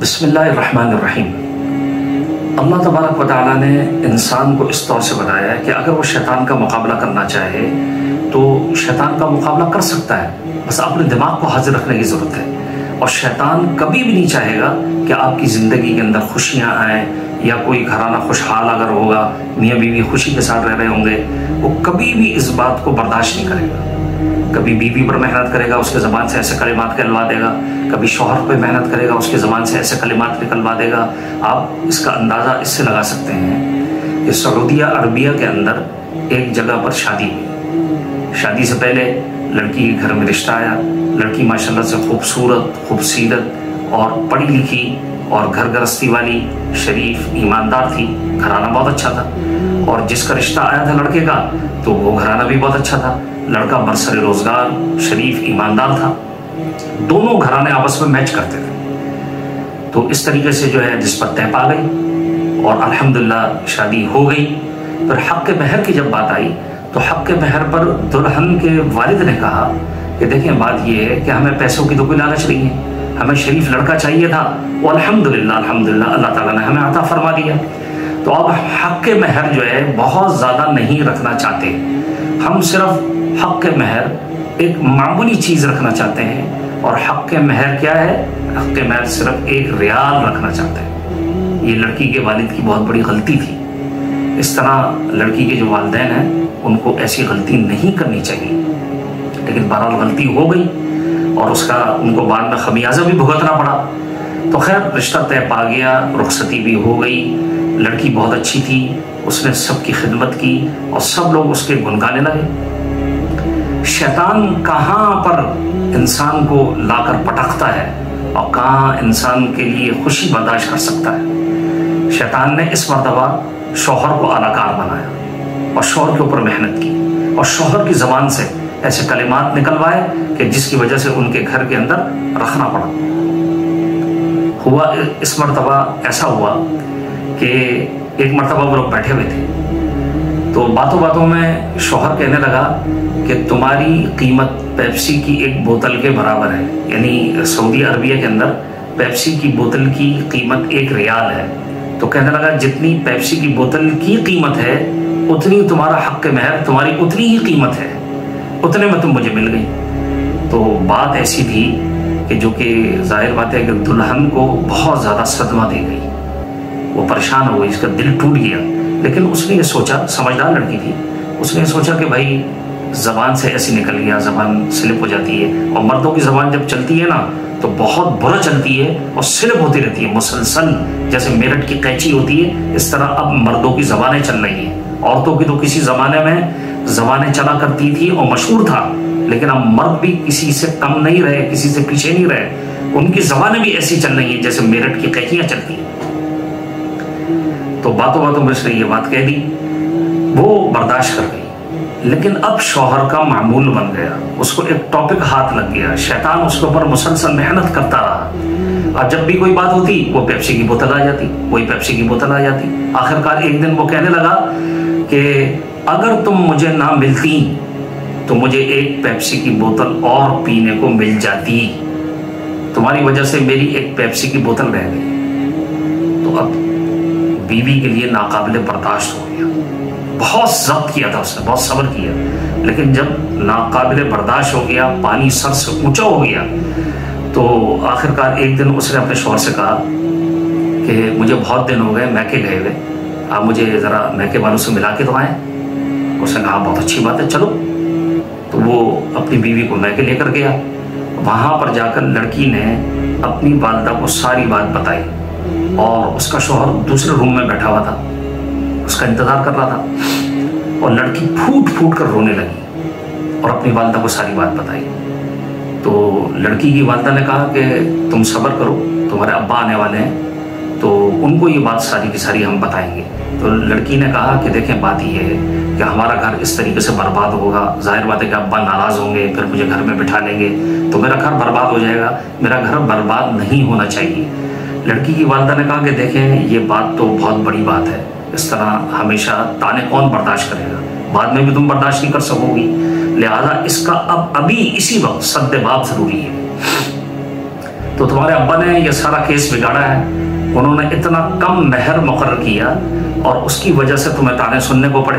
बिस्मिल्लाहिर्रहमानिर्रहीम। अल्लाह तबारक व तआला ने इंसान को इस तौर से बनाया है कि अगर वो शैतान का मुकाबला करना चाहे तो शैतान का मुकाबला कर सकता है, बस अपने दिमाग को हाजिर रखने की ज़रूरत है। और शैतान कभी भी नहीं चाहेगा कि आपकी ज़िंदगी के अंदर खुशियाँ आएँ या कोई घराना खुशहाल अगर होगा, मियाँ बीवी खुशी के साथ रह रहे होंगे, वो कभी भी इस बात को बर्दाश्त नहीं करेगा। कभी बीवी पर मेहनत करेगा, उसके ज़बान से ऐसे कलिमात कहलवा देगा, कभी शौहर पर मेहनत करेगा, उसके ज़बान से ऐसे कलिमात निकलवा देगा। आप इसका अंदाज़ा इससे लगा सकते हैं कि सऊदिया अरबिया के अंदर एक जगह पर शादी हुई। शादी से पहले लड़की के घर में रिश्ता आया। लड़की माशाल्लाह से खूबसूरत, खूबसीरत और पढ़ी लिखी और घर गृहस्थी वाली, शरीफ, ईमानदार थी। घराना बहुत अच्छा था। और जिसका रिश्ता आया था लड़के का, तो वो घराना भी बहुत अच्छा था। लड़का बरसर रोजगार, शरीफ, ईमानदार था। दोनों घराने आपस में मैच करते थे। तो इस तरीके से जो है निस्बत तय पा गई और अल्हम्दुलिल्लाह शादी हो गई। फिर हक़ महर की जब बात आई तो हक़ महर पर दुल्हन के वालिद ने कहा कि देखें, बात ये है कि हमें पैसों की तो कोई लालच नहीं है, हमें शरीफ लड़का चाहिए था। और अल्हम्दुलिल्लाह अल्लाह ताला ने हमें अता फरमा दिया। तो अब हक़ महर जो है बहुत ज़्यादा नहीं रखना चाहते, हम सिर्फ हक़ महर एक मामूली चीज़ रखना चाहते हैं। और हक़ महर क्या है? हक़ महर सिर्फ एक रियाल रखना चाहते हैं। ये लड़की के वालिद की बहुत बड़ी गलती थी। इस तरह लड़की के जो वालिदैन हैं उनको ऐसी गलती नहीं करनी चाहिए, लेकिन बहरहाल गलती हो गई और उसका उनको बाद में खमियाजा भी भुगतना पड़ा। तो खैर रिश्ता तय पा गया, रुखसती भी हो गई। लड़की बहुत अच्छी थी, उसने सबकी खिदमत की और सब लोग उसके गुण गाने लगे। शैतान कहाँ पर इंसान को लाकर पटकता है और कहाँ इंसान के लिए खुशी बर्दाश्त कर सकता है। शैतान ने इस मर्तबा शौहर को अलाकार बनाया और शौहर के ऊपर मेहनत की और शौहर की ज़बान से ऐसे कलिमात निकलवाए कि जिसकी वजह से उनके घर के अंदर रखना पड़ा। हुआ इस मर्तबा ऐसा हुआ कि एक मर्तबा वो लोग बैठे हुए थे, तो बातों बातों में शौहर कहने लगा कि तुम्हारी कीमत पेप्सी की एक बोतल के बराबर है। यानी सऊदी अरबिया के अंदर पेप्सी की बोतल की कीमत 1 रियाल है। तो कहने लगा जितनी पेप्सी की बोतल की कीमत है उतनी तुम्हारा हक़ महर, तुम्हारी उतनी ही कीमत है, उतने में तुम मुझे मिल गई। तो बात ऐसी थी कि जो कि जाहिर बात है कि दुल्हन को बहुत ज़्यादा सदमा दे गई। वो परेशान हो गई, इसका दिल टूट गया। लेकिन उसने ये सोचा, समझदार लड़की थी, उसने ये सोचा कि भाई ज़बान से ऐसे निकल गया, ज़बान स्लिप हो जाती है। और मर्दों की ज़बान जब चलती है ना तो बहुत बुरा चलती है और स्लिप होती रहती है मुसलसल, जैसे मेरठ की कैंची होती है, इस तरह अब मर्दों की ज़बानें चल रही हैं। औरतों की तो किसी ज़माने में ज़बानें चला करती थी और मशहूर था, लेकिन अब मर्द भी किसी से कम नहीं रहे, किसी से पीछे नहीं रहे। उनकी ज़बानें भी ऐसी चल रही हैं जैसे मेरठ की कैंचियाँ चलती हैं। तो बातों बातों में उसने ये बात कह दी, वो बर्दाश्त कर गई। लेकिन अब शौहर का मामूल बन गया, उसको एक टॉपिक हाथ लग गया। शैतान उसके ऊपर मुसलसल मेहनत करता रहा। और जब भी कोई बात होती वो पेप्सी की बोतल आ जाती, वही पेप्सी की बोतल आ जाती। आखिरकार एक दिन वो कहने लगा कि अगर तुम मुझे ना मिलती तो मुझे एक पेप्सी की बोतल और पीने को मिल जाती, तुम्हारी वजह से मेरी एक पेप्सी की बोतल रह गई। तो अब बीवी के लिए नाकाबिले बर्दाश्त हो गया। बहुत जब्त किया था उसने, बहुत सब्र किया, लेकिन जब नाकाबिले बर्दाश्त हो गया, पानी सर से ऊंचा हो गया, तो आखिरकार एक दिन उसने अपने शौहर से कहा कि मुझे बहुत दिन हो गए मैके गए हुए, आप मुझे ज़रा मैके वालों से मिला के तो आएँ। उसने कहा बहुत अच्छी बात है, चलो। तो वो अपनी बीवी को मैके लेकर गया। वहाँ पर जाकर लड़की ने अपनी वालिदा को सारी बात बताई और उसका शौहर दूसरे रूम में बैठा हुआ था, उसका इंतज़ार कर रहा था। और लड़की फूट फूट कर रोने लगी और अपनी वालिदा को सारी बात बताई। तो लड़की की वालिदा ने कहा कि तुम सब्र करो, तुम्हारे अब्बा आने वाले हैं, तो उनको ये बात सारी की सारी हम बताएंगे। तो लड़की ने कहा कि देखें, बात ये है कि हमारा घर इस तरीके से बर्बाद होगा, जाहिर बात है कि अब्बा नाराज़ होंगे, फिर मुझे घर में बिठा लेंगे तो मेरा घर बर्बाद हो जाएगा, मेरा घर बर्बाद नहीं होना चाहिए। लड़की की वालिदा ने कहा कि देखें, ये बात तो बहुत बड़ी बात है, इस तरह हमेशा ताने कौन बर्दाश्त करेगा, बाद में भी तुम बर्दाश्त नहीं कर सकोगी, लिहाजा इसका अब अभी इसी वक्त सद्देबाब ज़रूरी है। तो तुम्हारे अब्बा ने यह सारा केस बिगाड़ा है, उन्होंने इतना कम महर मुकर्रर किया और उसकी वजह से तुम्हें ताने सुनने को पड़े।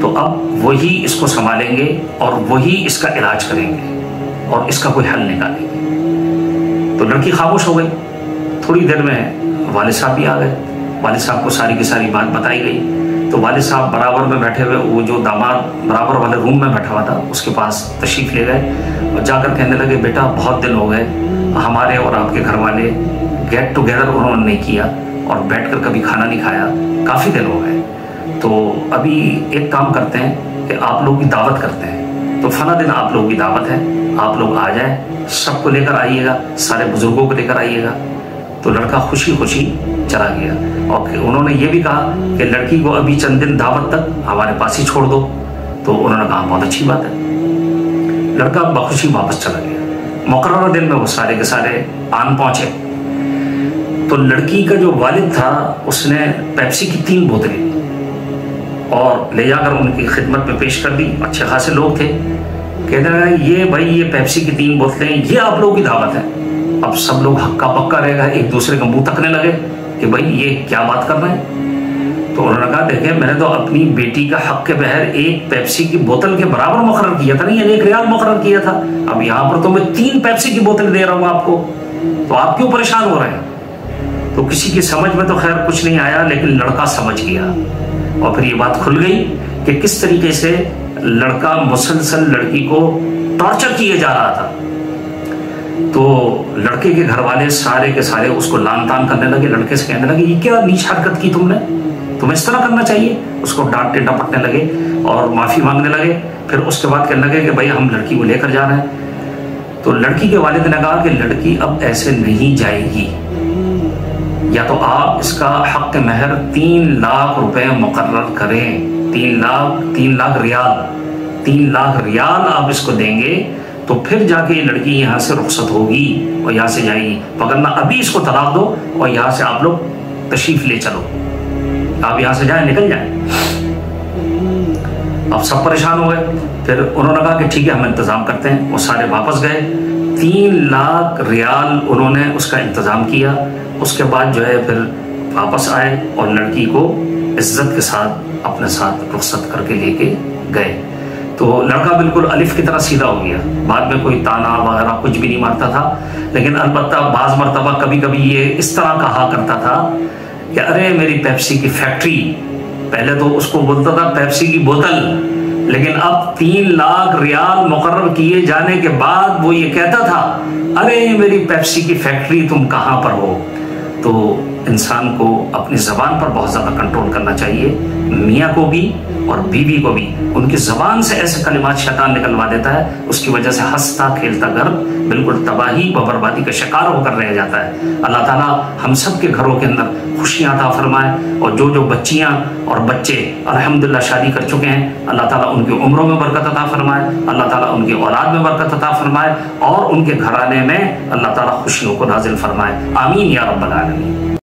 तो अब वही इसको संभालेंगे और वही इसका इलाज करेंगे और इसका कोई हल निकालेंगे। तो लड़की खामोश हो गई। थोड़ी देर में वालिद साहब भी आ गए। वालिद साहब को सारी की सारी बात बताई गई। तो वालिद साहब बराबर में बैठे हुए, वो जो दामाद बराबर वाले रूम में बैठा हुआ था उसके पास तशरीफ़ ले गए और जाकर कहने लगे, बेटा बहुत दिन हो गए हमारे और आपके घर वाले गेट टुगेदर उन्होंने नहीं किया और बैठकर कभी खाना नहीं खाया, काफ़ी दिन हो गए। तो अभी एक काम करते हैं कि आप लोग की दावत करते हैं। तो फला दिन आप लोगों की दावत है, आप लोग आ जाए, सबको लेकर आइएगा, सारे बुजुर्गों को लेकर आइएगा। तो लड़का खुशी खुशी चला गया और उन्होंने ये भी कहा कि लड़की को अभी चंद दिन दावत तक हमारे पास ही छोड़ दो। तो उन्होंने कहा बहुत अच्छी बात है। लड़का बखुशी वापस चला गया। मुकर्रर दिन में वो सारे के सारे आन पहुंचे। तो लड़की का जो वालिद था उसने पेप्सी की 3 बोतलें और ले जाकर उनकी खिदमत में पेश कर दी। अच्छे खासे लोग थे। कहने लगे, ये भाई ये पेप्सी की 3 बोतलें, ये आप लोगों की दावत है। अब सब लोग हक्का पक्का रहेगा, एक दूसरे का मुंह तकने लगे कि भाई ये क्या बात कर रहे हैं। तो उन्होंने कहा, देखिए मैंने तो अपनी बेटी का हक के बहर एक पेप्सी की बोतल के बराबर मुकर्रर किया था, नहीं 1 रियाल मुकर्रर किया था। अब यहाँ पर तो मैं 3 पेप्सी की बोतल दे रहा हूँ आपको, तो आप क्यों परेशान हो रहे हैं। तो किसी की समझ में तो खैर कुछ नहीं आया, लेकिन लड़का समझ गया और फिर ये बात खुल गई कि किस तरीके से लड़का मुसलसल लड़की को टॉर्चर किए जा रहा था। तो लड़के के घर वाले सारे के सारे उसको लान तान करने लगे। लड़के से कहने लगे, ये क्या नीच हरकत की तुमने, तुम्हें इस तरह करना चाहिए। उसको डांटने डपटने लगे और माफी मांगने लगे। फिर उसके बाद कहने लगे कि भाई हम लड़की को लेकर जा रहे हैं। तो लड़की के वालिद ने कहा कि लड़की अब ऐसे नहीं जाएगी, या तो आप इसका हक महर 3 लाख रुपए मुकर्रर करें। 3 लाख रियाल आप इसको देंगे तो फिर जाके ये लड़की यहाँ से रुखसत होगी और यहाँ से जाएगी, वरना अभी इसको तलाक दो और यहाँ से आप लोग तशरीफ ले चलो, आप यहाँ से जाए, निकल जाए। अब सब परेशान हो गए। फिर उन्होंने कहा कि ठीक है हम इंतजाम करते हैं। वो सारे वापस गए। 3 लाख रियाल उन्होंने उसका इंतजाम किया। उसके बाद जो है फिर वापस आए और लड़की को इज्जत के साथ अपने साथ रुखसत करके लेके गए। तो लड़का बिल्कुल अलिफ की तरह सीधा हो गया। बाद में कोई ताना वगैरह कुछ भी नहीं मारता था, लेकिन अलबत्ता बाज मरतबा कभी कभी ये इस तरह कहा करता था कि अरे मेरी पेप्सी की फैक्ट्री। पहले तो उसको बोलता था पेप्सी की बोतल, लेकिन अब 3 लाख रियाल मुकर्रर किए जाने के बाद वो ये कहता था, अरे मेरी पेप्सी की फैक्ट्री तुम कहाँ पर हो। तो इंसान को अपनी ज़बान पर बहुत ज़्यादा कंट्रोल करना चाहिए। मियाँ को भी और बीवी को भी उनकी ज़बान से ऐसे कलिमात शैतान निकलवा देता है, उसकी वजह से हंसता खेलता घर बिल्कुल तबाही व बर्बादी का शिकार होकर रह जाता है। अल्लाह ताला हम सब के घरों के अंदर खुशियाँ अता फरमाए और जो बच्चियाँ और बच्चे अल्हम्दुलिल्लाह शादी कर चुके हैं, अल्लाह ताला उनकी उम्रों में बरकत अता फरमाए, अल्लाह ताला उनकी औलाद में बरकत अता फरमाए और उनके घराने में अल्लाह ताला खुशियों को नाजिल फरमाए। आमीन या रब्बल आलमीन।